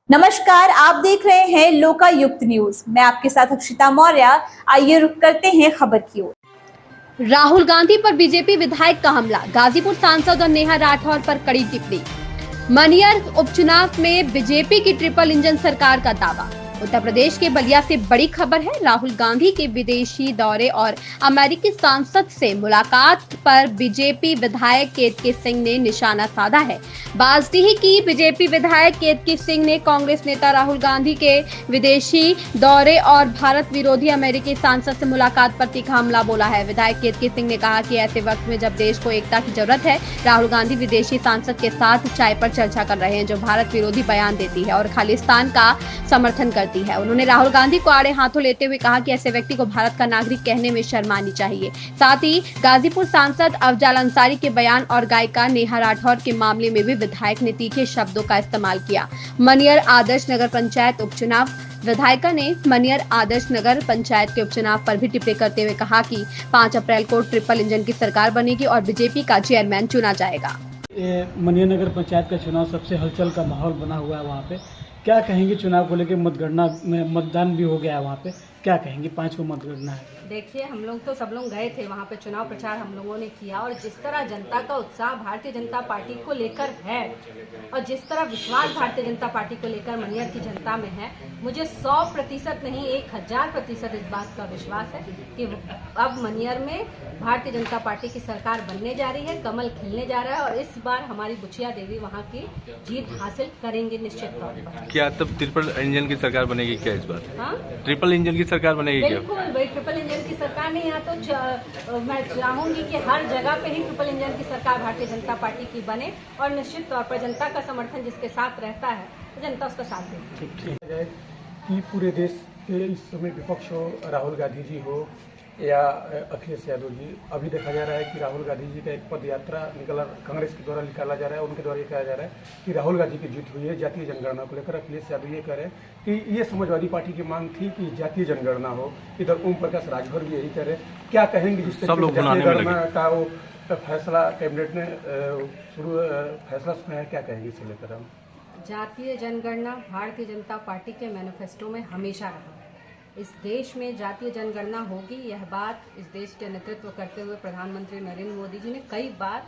नमस्कार, आप देख रहे हैं लोकायुक्त न्यूज। मैं आपके साथ अक्षिता मौर्य। आइए रुक करते हैं खबर की ओर। राहुल गांधी पर बीजेपी विधायक का हमला, गाजीपुर सांसद और नेहा राठौर पर कड़ी टिप्पणी। मनियर उपचुनाव में बीजेपी की ट्रिपल इंजन सरकार का दावा। उत्तर प्रदेश के बलिया से बड़ी खबर है। राहुल गांधी के विदेशी दौरे और अमेरिकी सांसद से मुलाकात पर बीजेपी विधायक केतकी सिंह ने निशाना साधा है। बाजदीही की बीजेपी विधायक केतकी सिंह ने कांग्रेस नेता राहुल गांधी के विदेशी दौरे और भारत विरोधी अमेरिकी सांसद से मुलाकात पर तीखा हमला बोला है। विधायक केतकी सिंह ने कहा कि ऐसे वक्त में जब देश को एकता की जरूरत है, राहुल गांधी विदेशी सांसद के साथ चाय पर चर्चा कर रहे हैं, जो भारत विरोधी बयान देती है और खालिस्तान का समर्थन करती है। उन्होंने राहुल गांधी को आड़े हाथों लेते हुए कहा कि ऐसे व्यक्ति को भारत का नागरिक कहने में शर्म आनी चाहिए। साथ ही गाजीपुर सांसद अफजाल अंसारी के बयान और गायिका नेहा राठौर के मामले में भी विधायक ने तीखे शब्दों का इस्तेमाल किया। मनियर आदर्श नगर पंचायत उपचुनाव, विधायिका ने मनियर आदर्श नगर पंचायत के उपचुनाव पर भी टिप्पणी करते हुए कहा कि 5 अप्रैल को ट्रिपल इंजन की सरकार बनेगी और बीजेपी का चेयरमैन चुना जाएगा। मनियर नगर पंचायत का चुनाव सबसे हलचल का माहौल बना हुआ है। वहाँ पे क्या कहेंगे? चुनाव को लेकर मतगणना में मतदान भी हो गया है। वहाँ पे क्या कहेंगे? 5 को मतगणना है। देखिए, हम लोग तो सब लोग गए थे वहाँ पे, चुनाव प्रचार हम लोगों ने किया और जिस तरह जनता का उत्साह भारतीय जनता पार्टी को लेकर है और जिस तरह विश्वास भारतीय जनता पार्टी को लेकर मनियर की जनता में है, मुझे 100% नहीं 1000% इस बात का विश्वास है कि अब मनियर में भारतीय जनता पार्टी की सरकार बनने जा रही है, कमल खिलने जा रहा है और इस बार हमारी बुचिया देवी वहाँ की जीत हासिल करेंगे निश्चित तौर पर। क्या तब ट्रिपल इंजन की सरकार बनेगी क्या इस बार? हाँ, ट्रिपल इंजन की सरकार बनेगी क्या? बिल्कुल भाई, ट्रिपल इंजन की सरकार नहीं। यहाँ तो मैं चाहूंगी कि हर जगह पे ही ट्रिपल इंजन की सरकार भारतीय जनता पार्टी की बने और निश्चित तौर पर जनता का समर्थन जिसके साथ रहता है तो जनता उसका साथ देगी। कि पूरे देश के इस समय विपक्ष हो, राहुल गांधी जी हो या अखिलेश यादव जी, अभी देखा जा रहा है कि राहुल गांधी जी का एक पद यात्रा कांग्रेस के द्वारा निकाला जा रहा है। उनके द्वारा ये कहा जा रहा है कि राहुल गांधी की जीत हुई है जातीय जनगणना को लेकर। अखिलेश यादव ये कह रहे हैं कि ये समाजवादी पार्टी की मांग थी कि जातीय जनगणना हो। इधर ओम प्रकाश राजभर भी यही कह रहे हैं। क्या कहेंगे जिस तरीके से जातीय जनगणना का वो फैसला कैबिनेट ने फैसला सुना है, क्या कहेंगे इसे लेकर? हम जातीय जनगणना भारतीय जनता पार्टी के मैनिफेस्टो में हमेशा रहा। इस देश में जातीय जनगणना होगी, यह बात इस देश के नेतृत्व करते हुए प्रधानमंत्री नरेंद्र मोदी जी ने कई बार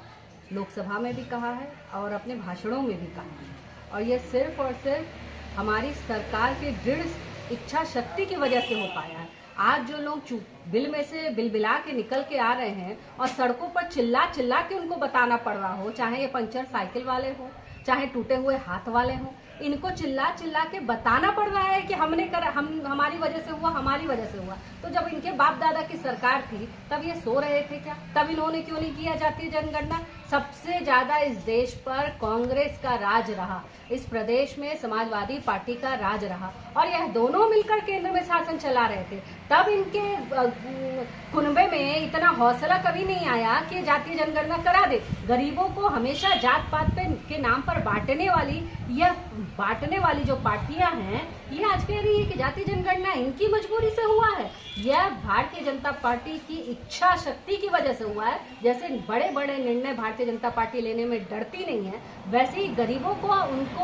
लोकसभा में भी कहा है और अपने भाषणों में भी कहा है और यह सिर्फ और सिर्फ हमारी सरकार की दृढ़ इच्छा शक्ति की वजह से हो पाया है। आज जो लोग बिल में से बिलबिला के निकल के आ रहे हैं और सड़कों पर चिल्ला चिल्ला के उनको बताना पड़ रहा हो, चाहे ये पंचर साइकिल वाले हो, चाहे टूटे हुए हाथ वाले हों, इनको चिल्ला चिल्ला के बताना पड़ रहा है कि हमारी वजह से हुआ, हमारी वजह से हुआ। तो जब इनके बाप दादा की सरकार थी तब ये सो रहे थे क्या? तब इन्होंने क्यों नहीं किया जातीय जनगणना? सबसे ज्यादा इस देश पर कांग्रेस का राज रहा, इस प्रदेश में समाजवादी पार्टी का राज रहा और यह दोनों मिलकर केंद्र में शासन चला रहे थे। तब इनके कुनबे में इतना हौसला कभी नहीं आया कि जातीय जनगणना करा दे। गरीबों को हमेशा जात पात के नाम पर बांटने वाली जो पार्टियां हैं, ये आज कह रही है कि जातीय जनगणना इनकी मजबूरी से हुआ है। यह भारतीय जनता पार्टी की इच्छा शक्ति की वजह से हुआ है। जैसे बड़े बड़े निर्णय भारतीय जनता पार्टी लेने में डरती नहीं है, वैसे ही गरीबों को उनकी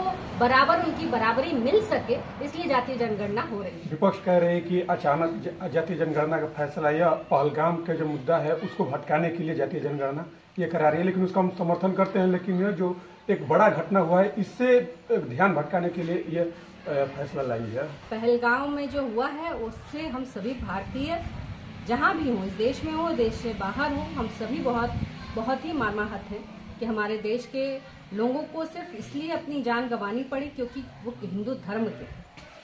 बराबरी मिल सके, इसलिए जातीय जनगणना हो रही है। विपक्ष कह रहे हैं कि अचानक जातीय जनगणना का फैसला या पहलगाम का जो मुद्दा है उसको भटकाने के लिए जातीय जनगणना ये करा रही है, लेकिन उसका हम समर्थन करते हैं। लेकिन यह जो एक बड़ा घटना हुआ है, इससे ध्यान भटकाने के लिए ये फैसला लाई है। पहलगाम में जो हुआ है उससे हम सभी भारतीय जहाँ भी हों, इस देश में हो, देश से बाहर हो, हम सभी बहुत ही मर्माहत हैं कि हमारे देश के लोगों को सिर्फ इसलिए अपनी जान गंवानी पड़ी क्योंकि वो हिंदू धर्म के।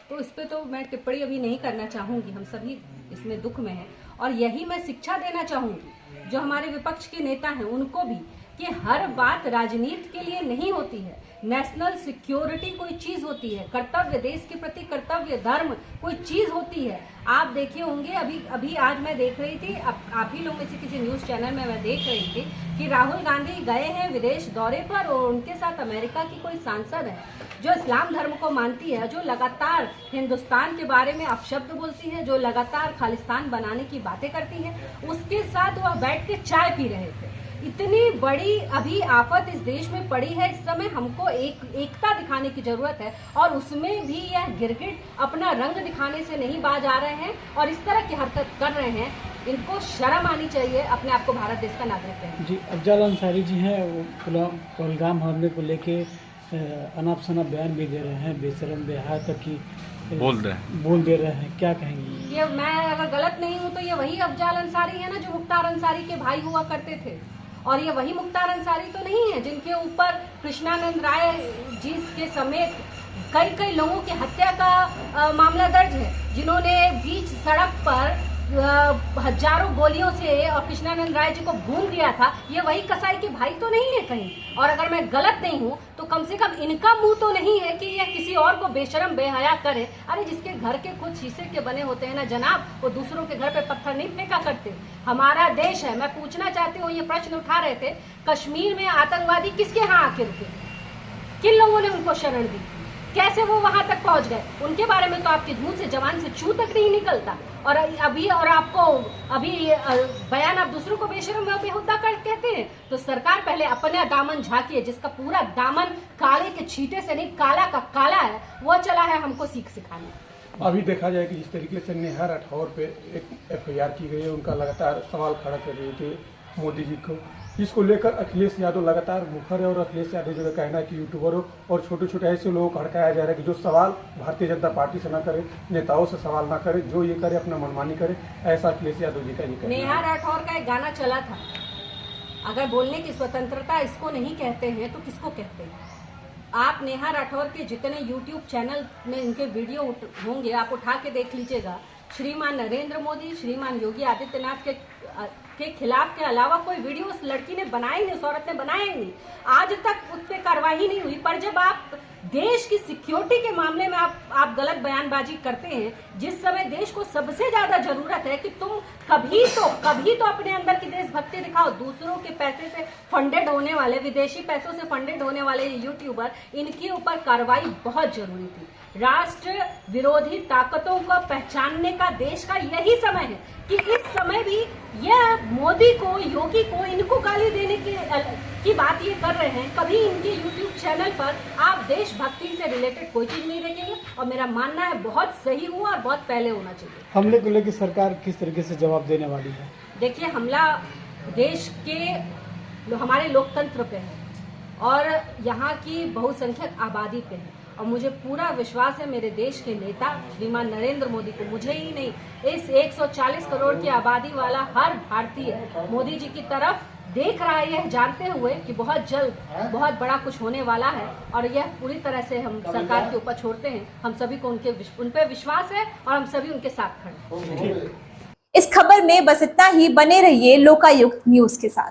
तो इस पे तो मैं टिप्पणी अभी नहीं करना चाहूँगी, हम सभी इसमें दुख में हैं और यही मैं शिक्षा देना चाहूँगी जो हमारे विपक्ष के नेता हैं उनको भी, कि हर बात राजनीति के लिए नहीं होती है। नेशनल सिक्योरिटी कोई चीज होती है, कर्तव्य, देश के प्रति कर्तव्य, धर्म कोई चीज होती है। आप देखे होंगे, अभी आज मैं देख रही थी, आप ही लोग में से किसी न्यूज चैनल में मैं देख रही थी कि राहुल गांधी गए हैं विदेश दौरे पर और उनके साथ अमेरिका की कोई सांसद है जो इस्लाम धर्म को मानती है, जो लगातार हिंदुस्तान के बारे में अपशब्द बोलती है, जो लगातार खालिस्तान बनाने की बातें करती है, उसके साथ वह बैठ के चाय पी रहे थे। इतनी बड़ी अभी आफत इस देश में पड़ी है, इस समय हमको एकता दिखाने की जरूरत है और उसमें भी यह गिरगिट अपना रंग दिखाने से नहीं बाज आ रहे हैं और इस तरह की हरकत कर रहे हैं। इनको शर्म आनी चाहिए, अपने आप को भारत देश का नागरिक है। जी, अफजल अंसारी जी हैं, वो पहलगाम हमले को लेके अनाप शनाप बयान भी दे रहे हैं, बेशरम बेहया तक की बोल दे रहे हैं, क्या कहेंगी? ये मैं अगर गलत नहीं हूँ तो ये वही अफजल अंसारी है ना जो मुख्तार अंसारी के भाई हुआ करते थे, और ये वही मुख्तार अंसारी तो नहीं है जिनके ऊपर कृष्णानंद राय जी के समेत कई लोगों की हत्या का मामला दर्ज है, जिन्होंने बीच सड़क पर हजारों गोलियों से और कृष्णानंद राय जी को भून दिया था। ये वही कसाई के भाई तो नहीं है कहीं, और अगर मैं गलत नहीं हूँ तो कम से कम इनका मुंह तो नहीं है कि यह किसी और को बेशरम बेहया करे। अरे जिसके घर के खुद शीशे के बने होते हैं ना जनाब, वो दूसरों के घर पे पत्थर नहीं फेंका करते। हमारा देश है। मैं पूछना चाहती हूँ, ये प्रश्न उठा रहे थे, कश्मीर में आतंकवादी किसके यहाँ आके रुके, किन लोगों ने उनको शरण दी, कैसे वो वहां तक पहुंच गए, उनके बारे में तो आपके मुंह से जबान से चू तक नहीं निकलता। और अभी और आपको अभी बयान आप दूसरों को बेशरम बेहुदा कर कहते हैं। तो सरकार पहले अपना दामन झांकिए, जिसका पूरा दामन काले के छींटे से नहीं काला का काला है, वो चला है हमको सीख सिखाने। अभी देखा जाए कि जिस तरीके से नेहा राठौर पे एक FIR की गई है, उनका लगातार सवाल खड़ा कर रही थी मोदी जी को, इसको लेकर अखिलेश यादव लगातार मुखर है और अखिलेश यादव जी का कहना है कि यूट्यूबरों और छोटे छोटे ऐसे लोगों को हड़काया जा रहा है कि जो सवाल भारतीय जनता पार्टी से ना करे, नेताओं से सवाल ना करे, जो ये करे अपना मनमानी करे, ऐसा अखिलेश यादव जी का ये कहना है। नेहा राठौर का एक गाना चला था, अगर बोलने की स्वतंत्रता इसको नहीं कहते हैं तो किसको कहते हैं? आप नेहा राठौर के जितने YouTube चैनल में इनके वीडियो होंगे, आप उठा के देख लीजिएगा। श्रीमान नरेंद्र मोदी, श्रीमान योगी आदित्यनाथ के खिलाफ के अलावा कोई वीडियो उस लड़की ने बनाया ही नहीं, उस औरत ने बनाया ही नहीं, आज तक उस पर कार्रवाई नहीं हुई। पर जब आप देश की सिक्योरिटी के मामले में आप गलत बयानबाजी करते हैं, जिस समय देश को सबसे ज्यादा जरूरत है कि तुम कभी तो अपने अंदर की देशभक्ति दिखाओ। दूसरों के पैसे से फंडेड होने वाले, विदेशी पैसों से फंडेड होने वाले यूट्यूबर, इनके ऊपर कार्रवाई बहुत जरूरी थी। राष्ट्र विरोधी ताकतों को पहचानने का देश का यही समय है कि इस समय भी यह मोदी को, योगी को, इनको गाली देने की बात ये कर रहे हैं। कभी इनके YouTube चैनल पर आप देशभक्ति से रिलेटेड कोई चीज नहीं देखेंगे, और मेरा मानना है बहुत सही हुआ और बहुत पहले होना चाहिए। हमले को लेकर सरकार किस तरीके से जवाब देने वाली है? देखिए, हमला देश के हमारे लोकतंत्र पे है और यहाँ की बहुसंख्यक आबादी पे है, और मुझे पूरा विश्वास है मेरे देश के नेता श्रीमान नरेंद्र मोदी को, मुझे ही नहीं, इस 140 करोड़ की आबादी वाला हर भारतीय मोदी जी की तरफ देख रहा है, यह जानते हुए कि बहुत जल्द बहुत बड़ा कुछ होने वाला है। और यह पूरी तरह से हम सरकार के ऊपर छोड़ते हैं। हम सभी को उन पे विश्वास है और हम सभी उनके साथ खड़े हैं। इस खबर में बस इतना ही। बने रहिए लोकायुक्त न्यूज के साथ।